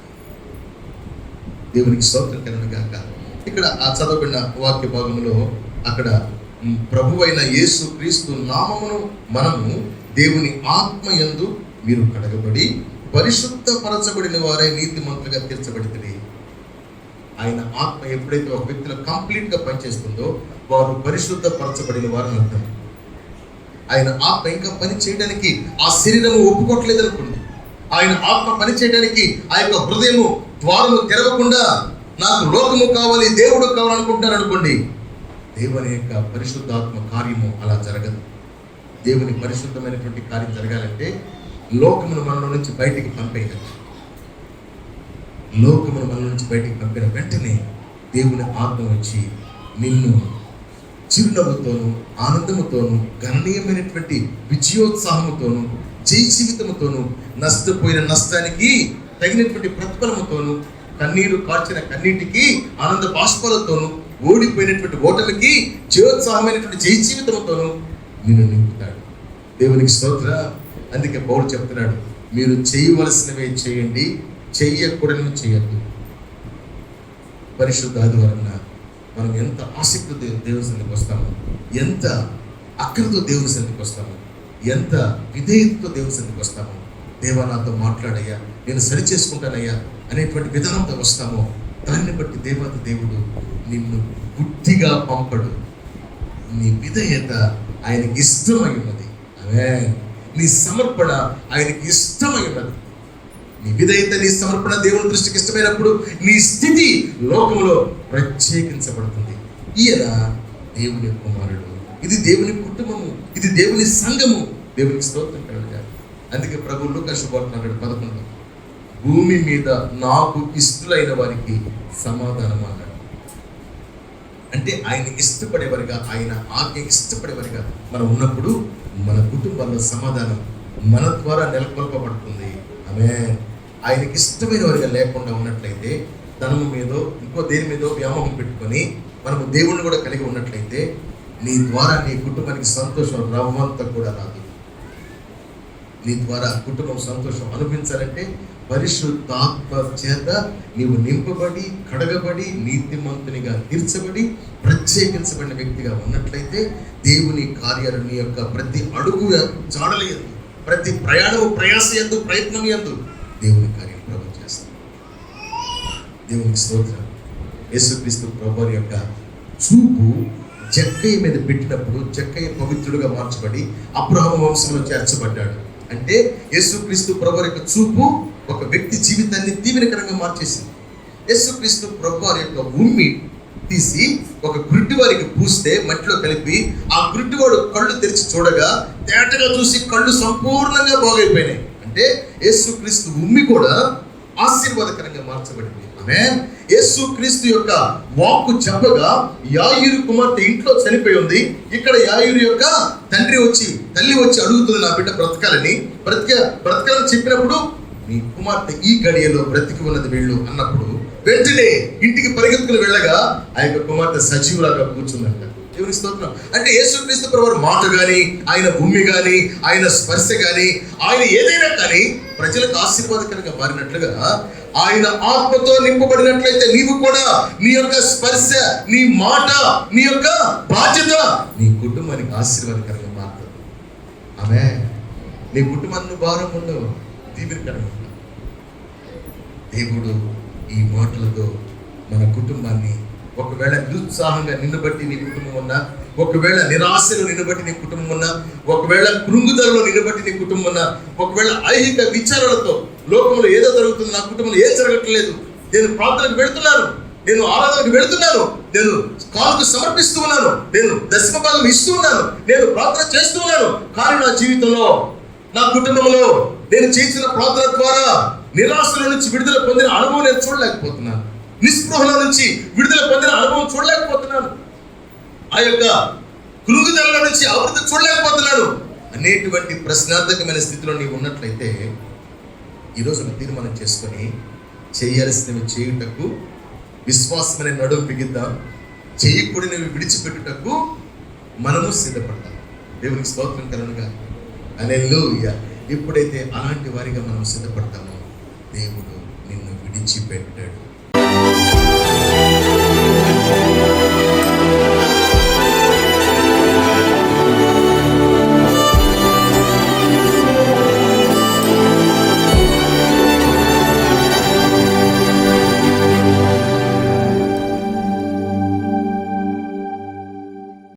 దేవునికి స్తోత్రం కలుగును గాక. ఇక్కడ ఆ చదవబడిన వాక్య భాగంలో అక్కడ ప్రభువైన యేసు క్రీస్తు నామమును మనము దేవుని ఆత్మ యందు మీరు కడగబడి పరిశుద్ధపరచబడిన వారై నీతిమంతులుగా తీర్చబడితే, ఆయన ఆత్మ ఎప్పుడైతే ఒక వ్యక్తిలో కంప్లీట్ గా పనిచేస్తుందో వారు పరిశుద్ధపరచబడిన వారని అర్థం. ఆయన ఆత్మ ఇంకా పని చేయడానికి ఆ శరీరము ఒప్పుకోవట్లేదు అనుకోండి. ఆయన ఆత్మ పని చేయడానికి ఆ యొక్క హృదయము ద్వారము తెరవకుండా నాకు లోకము కావాలి, దేవుడు కావాలనుకుంటున్నారు అనుకోండి, దేవుని యొక్క పరిశుద్ధాత్మ కార్యము అలా జరగదు. దేవుని పరిశుద్ధమైనటువంటి కార్యం జరగాలంటే లోకమును మనలో నుంచి బయటికి పంపేయాలి. లోకమును మనలో నుంచి బయటికి పంపిన వెంటనే దేవుని ఆత్మ వచ్చి నిన్ను చిరునవ్వుతోను ఆనందముతోను గణనీయమైనటువంటి విజయోత్సాహముతోను జయ జీవితముతోను నష్టపోయిన నష్టానికి తగినటువంటి ప్రతిఫలముతోను కన్నీరు కార్చిన కన్నీటికి ఆనంద బాష్పాలతోను ఓడిపోయినటువంటి ఓటమికి జయోత్సాహమైనటువంటి జయ జీవితంతోను నిన్ను నింపుతాడు. దేవునికి స్తోత్ర. అందుకే పౌలు చెప్తున్నాడు, మీరు చేయవలసినవే చేయండి, చెయ్యకూడనివి చేయద్దు. పరిశుద్ధ ఆదివారం మనం ఎంత ఆసక్తితో దేవుని సన్నిధికి వస్తామో, ఎంత అక్కడితో దేవుని సన్నిధికి వస్తామో, ఎంత విధేయతతో దేవుని సన్నిధికి వస్తామో, దేవా నాతో మాట్లాడయ్యా, నేను సరి చేసుకుంటానయ్యా అనేటువంటి విధానంతో వస్తామో దాన్ని బట్టి దేవత దేవుడు నిన్ను గుడ్డిగా పంపడు. నీ విధేయత ఆయనకి ఇష్టమై ఉన్నది. ఆమేన్. నీ సమర్పణ ఆయనకి ఇష్టమై ఉన్నది. నీ విధేయత నీ సమర్పణ దేవుని దృష్టికి ఇష్టమైనప్పుడు నీ స్థితి లోకంలో ప్రత్యేకించబడుతుంది. ఈయన దేవుని కుమారుడు, ఇది దేవుని కుటుంబము, ఇది దేవుని సంఘము. దేవునికి స్తోత్రం కలుగుగాక. అందుకే ప్రభు లూకా శుభవార్త 11 భూమి మీద నాకు ఇష్టలైన వారికి సమాధానం అన్నాడు. అంటే ఆయన ఇష్టపడేవారిగా, ఆయన ఆజ్ఞ ఇష్టపడేవారిగా మనం ఉన్నప్పుడు మన కుటుంబాల్లో సమాధానం మన ద్వారా నెలకొల్పబడుతుంది. ఆమేన్. ఆయనకి ఇష్టమైన వారిగా లేకుండా ఉన్నట్లయితే, ధనము మీదో ఇంకో దేని మీదో వ్యామోహం పెట్టుకొని మనము దేవుణ్ణి కూడా కలిగి ఉన్నట్లయితే నీ ద్వారా నీ కుటుంబానికి సంతోషం రవ్వంతా కూడా రాదు. నీ ద్వారా కుటుంబం సంతోషం అనుభవించాలంటే పరిశుద్ధాత్మ చేత నీవు నింపబడి కడగబడి నీతిమంతునిగా తీర్చబడి ప్రత్యేకించబడిన వ్యక్తిగా ఉన్నట్లయితే దేవుని కార్యాలు నీ యొక్క ప్రతి అడుగు చాడలేదు, ప్రతి ప్రయాణము ప్రయాస యందు ప్రయత్నం యందు దేవుని కార్యం ప్రభు చేస్తాడు. దేవునికి స్తోత్రం. యేసుక్రీస్తు ప్రభు యొక్క చూపు జక్కయ్య మీద పెట్టినప్పుడు జక్కయ్య పవిత్రుడుగా మార్చబడి అబ్రహాము వంశంలో చేర్చబడ్డాడు. అంటే యేసుక్రీస్తు ప్రభు యొక్క చూపు ఒక వ్యక్తి జీవితాన్ని దీవెనకరంగా మార్చేసింది. యేసుక్రీస్తు ప్రభు యొక్క ఉమ్మి తీసి ఒక గుడ్డి వారికి పూస్తే మట్టిలో కలిపి ఆ గుడ్డివాడు కళ్ళు తెరిచి చూడగా తేటగా చూసి కళ్ళు సంపూర్ణంగా బాగైపోయినాయి. అంటే యేసుక్రీస్తు ఉమ్మి కూడా ఆశీర్వాదకరంగా మార్చబడింది. ఆమేన్. యేసుక్రీస్తు యొక్క వాక్కు చెప్పగా యాయిరు కుమార్తె ఇంట్లో చనిపోయి ఉంది. ఇక్కడ యాయిరు యొక్క తల్లి వచ్చి అడుగుతుంది, నా బిడ్డ బ్రతకాలని చెప్పినప్పుడు నీ కుమార్తె ఈ గడియలో బ్రతికి ఉన్నది వెళ్ళు అన్నప్పుడు వెంటనే ఇంటికి పరిగెత్తుకుని వెళ్ళగా ఆ యొక్క కుమార్తె సజీవులాగా కూర్చుందంట. దేవుని స్తోత్రం. అంటే యేసుక్రీస్తు ప్రభువు మాట కానీ, ఆయన భూమి కానీ, ఆయన స్పర్శ కానీ, ఆయన ఏదైనా కానీ ప్రజలకు ఆశీర్వాదకరంగా మారినట్లుగా ఆయన ఆత్మతో నింపబడినట్లయితే నీవు కూడా నీ యొక్క స్పర్శ, నీ మాట, నీ యొక్క బాధ్యత నీ కుటుంబానికి ఆశీర్వాదకరంగా మారుతుంది. ఆమేన్. నీ కుటుంబాన్ని భారం ఉండవు, దీవెనకరంగా ఉండవు. దేవుడు ఈ మాటలతో మన కుటుంబాన్ని, ఒకవేళ నిరుత్సాహంగా నిన్ను బట్టి నీ కుటుంబం ఉన్నా, ఒకవేళ నిరాశలో నిన్ను బట్టి నీ కుటుంబం ఉన్నా, ఒకవేళ కృంగుదలలో నిన్ను బట్టి నీ కుటుంబం ఉన్నా, ఒకవేళ ఐహిక విచారాలతో లోకంలో ఏదో జరుగుతుంది, నా కుటుంబంలో ఏం జరగట్లేదు, నేను ప్రార్థనకు వెళుతున్నాను, నేను ఆరాధనకు వెళుతున్నాను, నేను కానుక సమర్పిస్తూ ఉన్నాను, నేను దశమ భాగం ఇస్తూ ఉన్నాను, నేను ప్రార్థన చేస్తూ ఉన్నాను, కానీ నా జీవితంలో, నా కుటుంబంలో నేను చేసిన ప్రార్థన ద్వారా నిరాశలో నుంచి విడుదల పొందిన అనుభవం నేను చూడలేకపోతున్నాను. నిస్పృహలో నుంచి విడుదల పొందిన అనుభవం చూడలేకపోతున్నాను. ఆ యొక్క కృంగుదల నుంచి అభివృద్ధి చూడలేకపోతున్నాను అనేటువంటి ప్రశ్నార్థకమైన స్థితిలో నీవు ఉన్నట్లయితే ఈరోజు ఒక తీర్మానం చేసుకొని చేయాల్సినవి చేయుటకు విశ్వాసమనే నడుము బిగిద్దాం. చేయకూడనివి విడిచిపెట్టుటకు మనము సిద్ధపడతాం. దేవునికి స్తోత్రం కలుగునుగా. హల్లెలూయా. ఎప్పుడైతే అలాంటి వారిగా మనం సిద్ధపడతామో దేవుడు నిన్ను విడిచిపెట్టాడు.